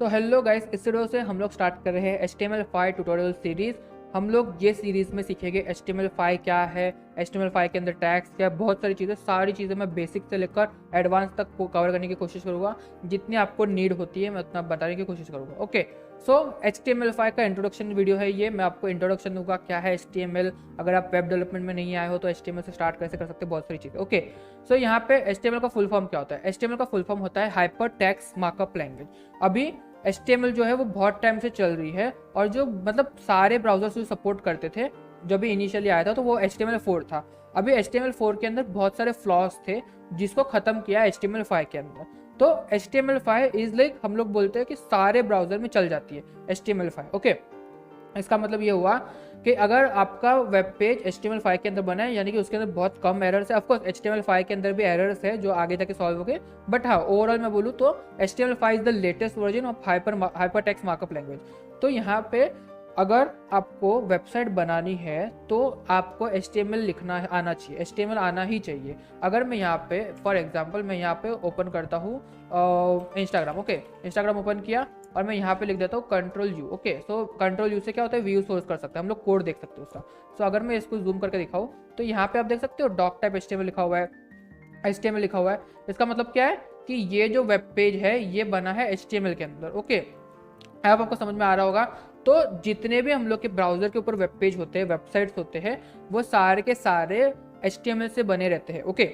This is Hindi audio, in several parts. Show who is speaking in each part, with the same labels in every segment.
Speaker 1: तो हेलो गाइस, इस वीडियो से हम लोग स्टार्ट कर रहे हैं HTML5 ट्यूटोरियल सीरीज। हम लोग ये सीरीज में सीखेंगे HTML5 क्या है, HTML5 के अंदर टैग्स क्या है, बहुत सारी चीज़ें मैं बेसिक से लेकर एडवांस तक को कवर करने की कोशिश करूँगा। जितनी आपको नीड होती है मैं उतना बताने की कोशिश करूँगा। ओके, सो HTML5 का इंट्रोडक्शन वीडियो है ये। मैं आपको इंट्रोडक्शन दूंगा क्या है HTML। अगर आप वेब डेवलपमेंट में नहीं आए हो तो HTML से स्टार्ट कैसे कर सकते हैं, बहुत सारी चीज़ें। ओके, सो यहाँ पे HTML का फुल फॉर्म क्या होता है? HTML का फुल फॉर्म होता है हाइपर टेक्स्ट मार्कअप लैंग्वेज। अभी HTML जो है वो बहुत टाइम से चल रही है और जो मतलब सारे ब्राउजर्स जो सपोर्ट करते थे, जब भी इनिशियली आया था तो वो HTML4 था। अभी HTML4 के अंदर बहुत सारे फ्लॉज थे जिसको ख़त्म किया HTML5 के अंदर। तो HTML5 इज लाइक हम लोग बोलते हैं कि सारे ब्राउजर में चल जाती है HTML5। ओके, इसका मतलब ये हुआ कि अगर आपका वेब पेज HTML5 के अंदर बना है, यानी कि उसके अंदर बहुत कम एरर्स है। ऑफकोर्स HTML5 के अंदर भी एरर्स है जो आगे जाके सॉल्व हो गए, बट हाँ ओवरऑल मैं बोलूँ तो HTML5 is the latest version of hyper text markup language. तो यहाँ पे अगर आपको वेबसाइट बनानी है तो आपको HTML लिखना आना चाहिए, HTML आना ही चाहिए। अगर मैं यहाँ पे फॉर एग्जांपल मैं यहाँ पे ओपन करता हूँ इंस्टाग्राम। ओके, इंस्टाग्राम ओपन किया और मैं यहाँ पे लिख देता हूँ Ctrl+U। ओके, सो Ctrl+U से क्या होता है, व्यू सोर्स कर सकते हैं हम लोग, कोड देख सकते हो उसका। सो अगर मैं इसको जूम करके दिखाऊँ तो यहाँ पे आप देख सकते हो डॉक टाइप HTML लिखा हुआ है, HTML लिखा हुआ है। इसका मतलब क्या है कि ये जो वेब पेज है ये बना है HTML के अंदर। ओके, अब आपको समझ में आ रहा होगा। तो जितने भी हम लोग के ब्राउजर के ऊपर वेब पेज होते हैं, वेबसाइट्स होते हैं, वो सारे के सारे HTML से बने रहते हैं। ओके,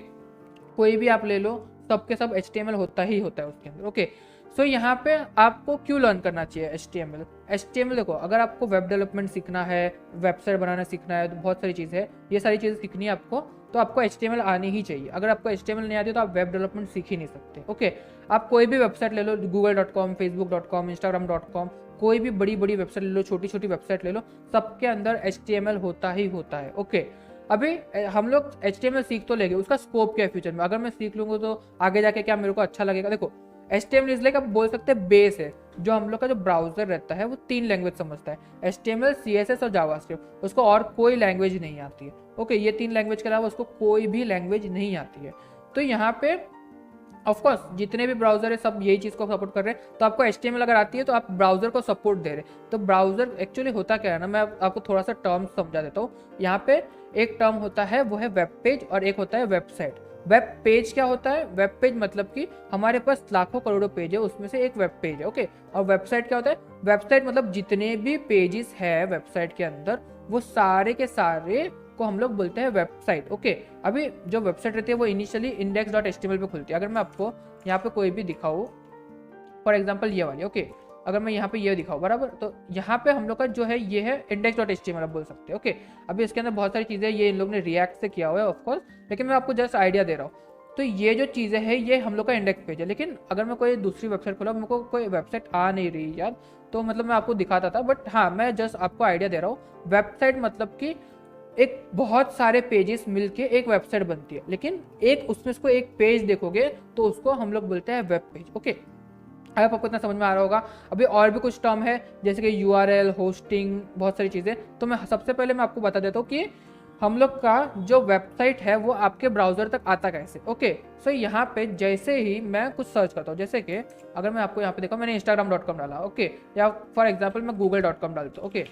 Speaker 1: कोई भी आप ले लो, सब के सब HTML होता ही होता है उसके अंदर। ओके, सो यहाँ पे आपको क्यों लर्न करना चाहिए HTML देखो, अगर आपको वेब डेवलपमेंट सीखना है, वेबसाइट बनाना सीखना है, तो बहुत सारी चीज़ें है, ये सारी चीज़ें सीखनी है आपको, तो आपको HTML आनी ही चाहिए। अगर आपको HTML नहीं आती तो आप वेब डेवलपमेंट सीख ही नहीं सकते। ओके, आप कोई भी वेबसाइट ले लो, google.com, facebook.com, instagram.com, कोई भी बड़ी बड़ी वेबसाइट ले लो, छोटी छोटी वेबसाइट ले लो, सबके अंदर HTML होता ही होता है। ओके, अभी हम लोग HTML सीख तो लेंगे, उसका स्कोप क्या है फ्यूचर में? अगर मैं सीख लूंगा तो आगे जाके क्या मेरे को अच्छा लगेगा? देखो, HTML इज लाइक आप बोल सकते हैं बेस है। जो हम लोग का जो ब्राउजर रहता है वो 3 लैंग्वेज समझता है, HTML, CSS और जावास्क्रिप्ट। उसको और कोई लैंग्वेज नहीं आती है। ओके, ये 3 लैंग्वेज के अलावा उसको कोई भी लैंग्वेज नहीं आती है। तो यहाँ पे ऑफकोर्स जितने भी ब्राउजर है सब यही चीज़ को सपोर्ट कर रहे हैं। तो आपको HTML अगर आती है तो आप ब्राउजर को सपोर्ट दे रहे हैं। तो ब्राउजर एक्चुअली होता क्या है ना, मैं आपको थोड़ा सा टर्म समझा देता हूँ। यहाँ पे एक टर्म होता है वो है वेब पेज और एक होता है वेबसाइट। वेब पेज क्या होता है? वेब पेज मतलब कि हमारे पास लाखों करोड़ों पेज है, उसमें से एक वेब पेज है। ओके, और वेबसाइट क्या होता है? वेबसाइट मतलब जितने भी पेजेस है वेबसाइट के अंदर वो सारे के सारे को हम लोग बोलते हैं वेबसाइट। ओके, अभी जो वेबसाइट रहती है वो इनिशियली index.html पे खुलती है। अगर मैं आपको यहाँ पे कोई भी दिखाऊँ, फॉर एग्जांपल ये वाली। ओके, अगर मैं यहाँ पे ये दिखाऊँ बराबर, तो यहाँ पे हम लोग का जो है ये है index.html आप बोल सकते हैं। ओके, अभी इसके अंदर बहुत सारी चीज़ें ये इन लोग ने रिएक्ट से किया हुआ है ऑफकोर्स, लेकिन मैं आपको जस्ट आइडिया दे रहा हूँ। तो ये जो चीज़ें है ये हम लोग का इंडेक्स पेज है। लेकिन अगर मैं कोई दूसरी वेबसाइट खोला, मेरे को कोई वेबसाइट आ नहीं रही यार, तो मतलब मैं आपको दिखाता था, बट हाँ मैं जस्ट आपको आइडिया दे रहा हूँ। वेबसाइट मतलब कि एक बहुत सारे पेजेस मिलके एक वेबसाइट बनती है, लेकिन एक उसमें उसको एक पेज देखोगे तो उसको हम लोग बोलते हैं वेब पेज। ओके, अब आपको इतना समझ में आ रहा होगा। अभी और भी कुछ टर्म है जैसे कि URL, होस्टिंग, बहुत सारी चीज़ें। तो मैं सबसे पहले मैं आपको बता देता हूँ कि हम लोग का जो वेबसाइट है वो आपके ब्राउजर तक आता कैसे। ओके, सो यहाँ पे जैसे ही मैं कुछ सर्च करता हूँ, जैसे कि अगर मैं आपको यहाँ पे देखा, मैंने instagram.com डाला। ओके, या फॉर एग्जाम्पल मैं google.com डालता हूँ। Okay,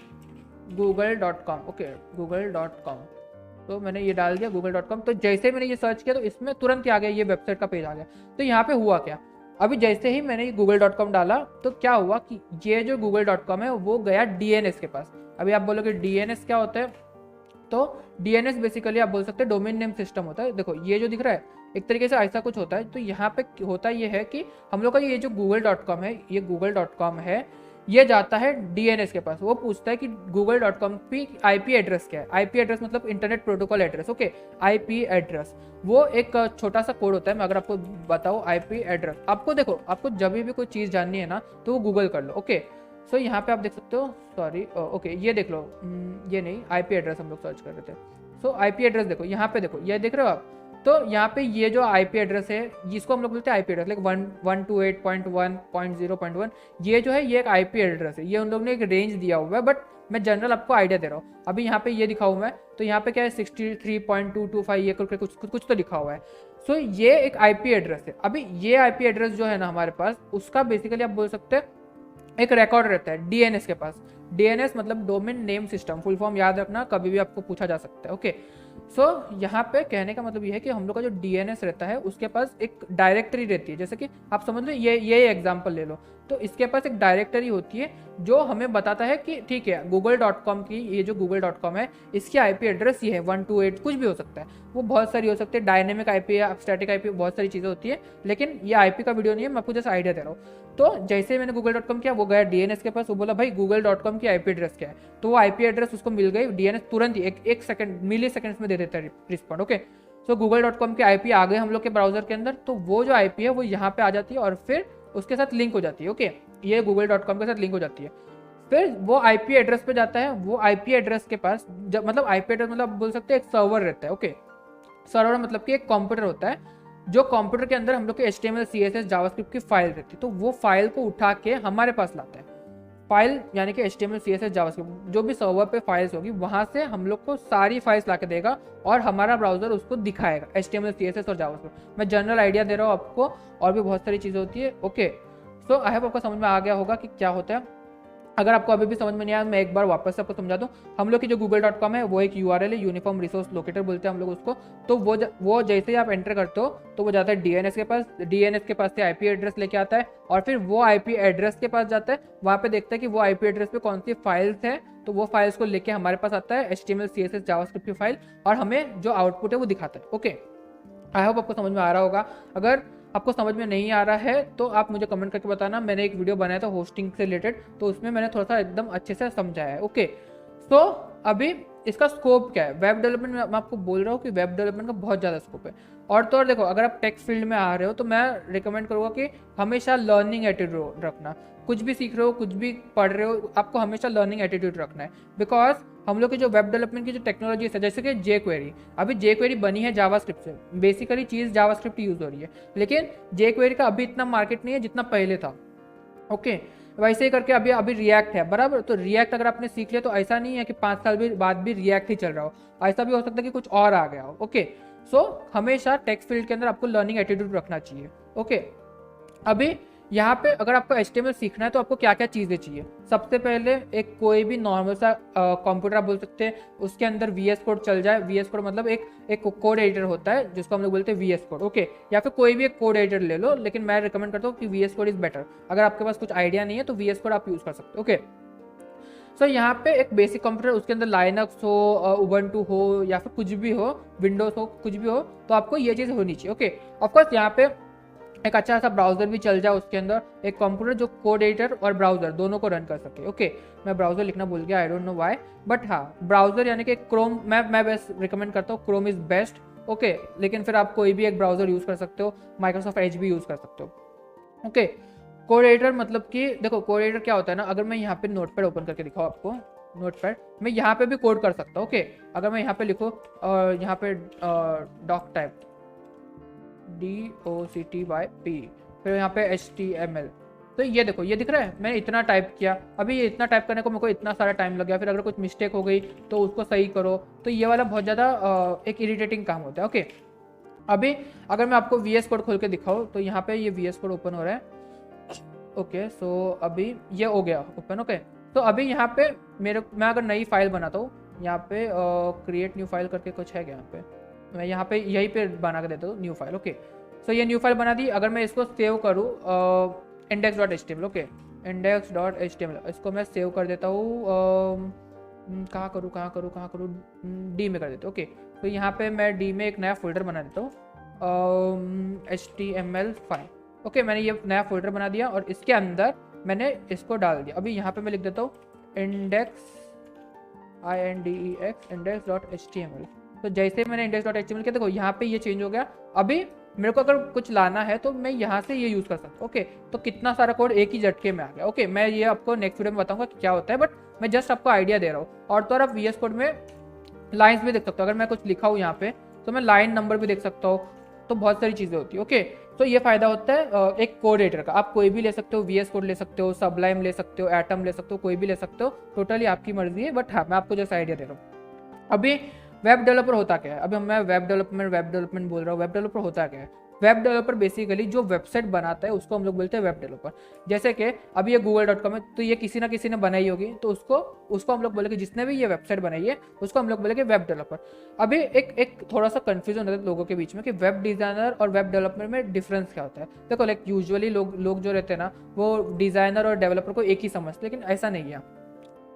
Speaker 1: google.com। ओके, google.com, तो मैंने ये डाल दिया google.com। तो जैसे ही मैंने ये सर्च किया तो इसमें तुरंत ही आ गया, ये वेबसाइट का पेज आ गया। तो यहाँ पे हुआ क्या, अभी जैसे ही मैंने google.com डाला तो क्या हुआ कि ये जो google.com है वो गया DNS के पास। अभी आप बोलोगे DNS क्या होता है? तो DNS बेसिकली आप बोल सकते हैं डोमेन नेम सिस्टम होता है। देखो ये जो दिख रहा है एक तरीके से ऐसा कुछ होता है। तो यहाँ पे होता ये है कि हम लोग का ये जो google.com है, ये google.com है, ये जाता है DNS के पास। वो पूछता है कि google.com की IP एड्रेस क्या है। IP एड्रेस मतलब internet protocol address. Okay, IP address वो एक छोटा सा कोड होता है। मैं अगर आपको बताऊँ IP एड्रेस, आपको देखो, आपको जब भी कोई चीज़ जाननी है ना तो वो गूगल कर लो। ओके, सो यहाँ पे आप देख सकते हो, सॉरी ओके ये देख लो, ये नहीं, IP एड्रेस हम लोग सर्च कर रहे थे। सो IP एड्रेस देखो, यहाँ पे देखो, ये देख रहे हो आप? तो यहाँ पे ये जो IP एड्रेस है जिसको हम लोग बोलते हैं IP एड्रेस, लाइक 128.1.0.1, ये जो है ये एक IP एड्रेस है। ये उन लोग ने एक रेंज दिया हुआ है, बट मैं जनरल आपको आइडिया दे रहा हूँ। अभी यहाँ पे ये दिखा हुआ मैं, तो यहाँ पे क्या है 63.225 ये करके कुछ तो लिखा हुआ है। सो ये एक IP एड्रेस है। अभी ये IP एड्रेस जो है ना हमारे पास, उसका बेसिकली आप बोल सकते हैं एक रिकॉर्ड रहता है डीएनएस के पास। डीएनएस मतलब domain name system, full form याद रखना, कभी भी आपको पूछा जा सकता है। ओके, सो यहाँ पे कहने का मतलब ये है कि हम लोग का जो डीएनएस रहता है उसके पास एक डायरेक्टरी रहती है। जैसे कि आप समझ लो, ये एग्जांपल ले लो, तो इसके पास एक डायरेक्टरी होती है जो हमें बताता है कि ठीक है google.com की, ये जो google.com है इसकी आईपी एड्रेस ये है 128, कुछ भी हो सकता है, वो बहुत सारी हो सकती है, डायनेमिक आईपी है, स्टैटिक आईपी, बहुत सारी चीज़ें होती है, लेकिन ये आईपी का वीडियो नहीं है, मैं आपको जस्ट आइडिया दे रहा हूँ। तो जैसे मैंने google.com किया, वो गया डीएनएस के पास, वो बोला भाई google.com की आईपी एड्रेस क्या है, तो वो आईपी एड्रेस उसको मिल गई, डीएनएस तुरंत ही एक सेकंड, मिली सेकंड्स में दे देता है रिस्पॉन्ड। ओके, सो google.com की आईपी आ गई हम लोग के ब्राउजर के अंदर, तो वो जो आईपी है वो यहाँ पे आ जाती है और फिर उसके साथ लिंक हो जाती है। ओके, ये google.com के साथ लिंक हो जाती है, फिर वो आईपी एड्रेस पे जाता है। वो आईपी एड्रेस के पास जब, मतलब आईपी एड्रेस मतलब बोल सकते हैं एक सर्वर रहता है। ओके, सर्वर मतलब कि एक कंप्यूटर होता है, जो कंप्यूटर के अंदर हम लोग के HTML CSS जावास्क्रिप्ट की फाइल रहती है, तो वो फाइल को उठा के हमारे पास लाता है। फाइल यानी कि HTML CSS जावास्क्रिप्ट जो भी सर्वर पे फाइल्स होगी, वहां से हम लोग को सारी फाइल्स ला के देगा और हमारा ब्राउजर उसको दिखाएगा, HTML CSS और जावास्क्रिप्ट। मैं जनरल आइडिया दे रहा हूँ आपको, और भी बहुत सारी चीज़ें होती है। ओके, सो आई होप आपको समझ में आ गया होगा कि क्या होता है। अगर आपको अभी भी समझ में नहीं आया, मैं एक बार वापस से आपको समझा दूं। हम लोग की जो google.com है वो एक URL है, यूनिफॉर्म रिसोर्स लोकेटर बोलते हैं हम लोग उसको। तो वो जैसे ही आप एंटर करते हो तो वो जाता है डीएनएस के पास, डीएनएस के पास से आईपी एड्रेस लेके आता है और फिर वो आईपी एड्रेस के पास जाता है, वहाँ पे देखता है कि वो आईपी एड्रेस पे कौन सी फाइल्स है, तो वो फाइल्स को लेके हमारे पास आता है HTML CSS जावास्क्रिप्ट की फाइल, और हमें जो आउटपुट है वो दिखाता है। ओके, आई होप आपको समझ में आ रहा होगा। अगर आपको समझ में नहीं आ रहा है तो आप मुझे कमेंट करके बताना। मैंने एक वीडियो बनाया था होस्टिंग से रिलेटेड, तो उसमें मैंने थोड़ा सा एकदम अच्छे से समझाया है। ओके, सो अभी इसका स्कोप क्या है वेब डेवलपमेंट में, मैं आपको बोल रहा हूँ कि वेब डेवलपमेंट का बहुत ज़्यादा स्कोप है। और तो और देखो, अगर आप टेक फील्ड में आ रहे हो तो मैं रिकमेंड करूँगा कि हमेशा लर्निंग एटीट्यूड रखना। कुछ भी सीख रहे हो, कुछ भी पढ़ रहे हो, आपको हमेशा लर्निंग एटीट्यूड रखना है। बिकॉज हम लोग की जो वेब डेवलपमेंट की जो टेक्नोलॉजी है, जैसे कि jQuery, अभी jQuery बनी है जावास्क्रिप्ट से, बेसिकली चीज़ जावास्क्रिप्ट यूज़ हो रही है, लेकिन jQuery का अभी इतना मार्केट नहीं है जितना पहले था। ओके, वैसे ही करके अभी अभी रिएक्ट है, बराबर। तो रिएक्ट अगर आपने सीख लिया तो ऐसा नहीं है कि 5 साल भी बाद भी रिएक्ट ही चल रहा हो, ऐसा भी हो सकता है कि कुछ और आ गया हो। ओके, सो हमेशा टेक फील्ड के अंदर आपको लर्निंग एटीट्यूड रखना चाहिए। ओके, अभी यहाँ पे अगर आपको HTML सीखना है तो आपको क्या क्या चीज़ें चाहिए। सबसे पहले एक कोई भी नॉर्मल सा कंप्यूटर आप बोल सकते हैं, उसके अंदर VS कोड चल जाए। VS कोड मतलब एक कोड एडिटर होता है जिसको हम लोग बोलते हैं VS कोड। ओके, या फिर कोई भी एक कोड एडिटर ले लो, लेकिन मैं रिकमेंड करता हूँ कि VS कोड इज़ बेटर। अगर आपके पास कुछ आइडिया नहीं है तो VS कोड आप यूज़ कर सकते हो। ओके, सो यहाँ पे एक बेसिक कंप्यूटर, उसके अंदर लाइनक्स हो, उबंटू हो, या फिर कुछ भी हो, विंडोज हो, कुछ भी हो, तो आपको ये चीज़ होनी चाहिए। ओके, ऑफकोर्स यहाँ पे एक अच्छा सा ब्राउजर भी चल जाए उसके अंदर, एक कंप्यूटर जो कोड एडिटर और ब्राउजर दोनों को रन कर सके। ओके, मैं ब्राउजर लिखना भूल गया, I don't know why, but हाँ, ब्राउजर यानी कि क्रोम, मैं बेस्ट रिकमेंड करता हूँ, क्रोम इज़ बेस्ट। ओके, लेकिन फिर आप कोई भी एक ब्राउजर यूज़ कर सकते हो, माइक्रोसॉफ्ट एज भी यूज़ कर सकते हो। ओके, कोड एडिटर मतलब कि देखो, कोड एडिटर क्या होता है ना, अगर मैं यहाँ पे नोटपैड ओपन करके दिखाऊँ आपको, नोटपैड मैं यहाँ पे भी कोड कर सकता हूँ। ओके, अगर मैं यहाँ पे लिखूँ और यहाँ पे डॉक टाइप DOCTYP, फिर यहाँ पे HTML, तो ये देखो, ये दिख रहा है, मैंने इतना टाइप किया। अभी ये इतना टाइप करने को मेरे को इतना सारा टाइम लग गया, फिर अगर कुछ मिस्टेक हो गई तो उसको सही करो, तो ये वाला बहुत ज़्यादा एक इरिटेटिंग काम होता है। ओके, अभी अगर मैं आपको VS कोड खोल के दिखाऊँ तो यहाँ पे ये VS कोड ओपन हो रहा है। ओके, सो अभी ये हो गया ओपन। ओके, तो अभी यहाँ पे मैं अगर नई फाइल बनाता हूँ, यहाँ पे क्रिएट न्यू फाइल करके कुछ है क्या, यहाँ पे मैं यहाँ पे यहीं पे बना के देता हूँ न्यू फाइल। ओके, सो ये न्यू फाइल बना दी। अगर मैं इसको सेव करूँ index.html, ओके, index.html, इसको मैं सेव कर देता हूँ, कहाँ करूँ, डी में कर देता हूँ। ओके, तो यहाँ पे मैं डी में एक नया फोल्डर बना देता हूँ, HTML फाइल। ओके, मैंने ये नया फोल्डर बना दिया और इसके अंदर मैंने इसको डाल दिया। अभी यहाँ पे मैं लिख देता हूँ index.html। तो जैसे मैंने index.html किया, देखो यहाँ पे ये चेंज हो गया। अभी मेरे को अगर कुछ लाना है तो मैं यहाँ से ये यूज़ कर सकता हूँ। ओके, तो कितना सारा कोड एक ही झटके में आ गया। ओके, मैं ये आपको नेक्स्ट वीडियो में बताऊंगा कि क्या होता है, बट मैं जस्ट आपको आइडिया दे रहा हूँ। और तो और आप VS कोड में लाइन्स भी देख सकते हो, अगर मैं कुछ लिखा हूँ यहाँ पे तो मैं लाइन नंबर भी देख सकता हूँ, तो बहुत सारी चीज़ें होती है। ओके, तो ये फायदा होता है एक कोड एडिटर का। आप कोई भी ले सकते हो, VS कोड ले सकते हो, सबलाइम ले सकते हो, एटम ले सकते हो, कोई भी ले सकते हो, टोटली आपकी मर्जी है, बट हाँ, मैं आपको जैसा आइडिया दे रहा हूँ। अभी वेब डेवलपर होता क्या है, अभी मैं वेब डेवलपमेंट बोल रहा हूँ, वेब डेवलपर होता क्या है। वेब डेवलपर बेसिकली जो वेबसाइट बनाता है उसको हम लोग बोलते हैं वेब डेवलपर। जैसे कि अभी ये google.com है, तो ये किसी ना किसी ने बनाई होगी, तो उसको हम लोग बोलेंगे, जिसने भी ये वेबसाइट बनाई है उसको हम लोग बोलेंगे वेब डेवलपर। अभी एक थोड़ा सा कंफ्यूजन होता है लोगों के बीच में कि वेब डिजाइनर और वेब डेवलपर में डिफरेंस क्या होता है। देखो लाइक यूजुअली लोग जो रहते हैं ना, वो डिजाइनर और डेवलपर को एक ही समझते हैं, लेकिन ऐसा नहीं है।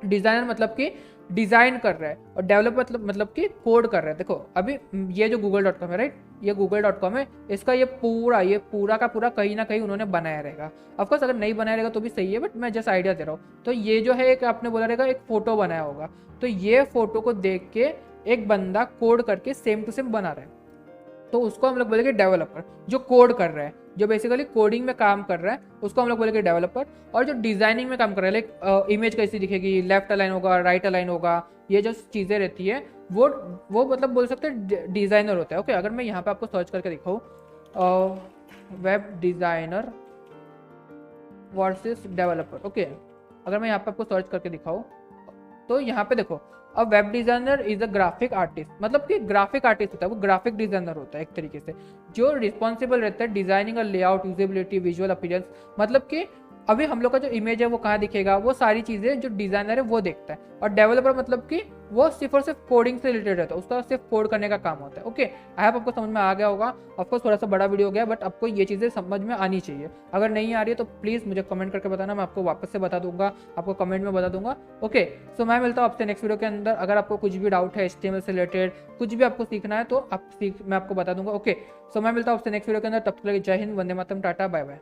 Speaker 1: डिजाइनर मतलब कि डिजाइन कर रहा है, और डेवलपर मतलब कि कोड कर रहा है। देखो अभी ये जो google.com है, राइट, ये google.com है, इसका ये पूरा का पूरा कहीं ना कहीं उन्होंने बनाया रहेगा। ऑफकोर्स अगर नहीं बनाया रहेगा तो भी सही है, बट मैं जस्ट आइडिया दे रहा हूँ। तो ये जो है एक आपने बोला रहेगा एक फोटो बनाया होगा, तो ये फोटो को देख के एक बंदा कोड करके सेम टू सेम बना रहा है, तो उसको हम लोग बोलेंगे डेवलपर। जो कोड कर रहा है, जो बेसिकली कोडिंग में काम कर रहा है, उसको हम लोग बोलेंगे डेवलपर। और जो डिजाइनिंग में काम कर रहा है, लाइक इमेज कैसी दिखेगी, लेफ्ट अलाइन होगा, राइट अलाइन होगा, ये जो चीज़ें रहती है वो मतलब बोल सकते हैं डिजाइनर होता है। ओके, अगर मैं यहाँ पे आपको सर्च करके दिखाऊँ web designer versus developer, okay, अगर मैं यहाँ पे आपको सर्च करके दिखाऊँ तो यहाँ पे देखो, अब web designer is a graphic artist, मतलब कि ग्राफिक आर्टिस्ट होता है, वो ग्राफिक डिजाइनर होता है एक तरीके से, जो रिस्पॉन्सिबल रहता है डिजाइनिंग अ लेआउट, यूजेबिलिटी, विजुअल अपीयरेंस। मतलब कि अभी हम लोग का जो इमेज है वो कहाँ दिखेगा, वो सारी चीज़ें जो डिजाइनर है वो देखता है। और डेवलपर मतलब कि वो सिर्फ और सिर्फ कोडिंग से रिलेटेड रहता है, उसका सिर्फ कोड करने का काम होता है। ओके, आई होप आपको समझ में आ गया होगा। ऑफकोर्स थोड़ा सा बड़ा वीडियो हो गया, बट आपको ये चीज़ें समझ में आनी चाहिए। अगर नहीं आ रही है तो प्लीज़ मुझे कमेंट करके बताना, मैं आपको वापस से बता दूंगा, आपको कमेंट में बता दूंगा। ओके, सो मैं मिलता हूँ आपसे नेक्स्ट वीडियो के अंदर। अगर आपको कुछ भी डाउट है HTML से रिलेटेड, कुछ भी आपको सीखना है तो मैं आपको बता दूंगा। ओके, सो मैं मिलता हूँ आपसे नेक्स्ट वीडियो के अंदर। तब तक के लिए जय हिंद, वंदे मातरम, टाटा, बाय बाय।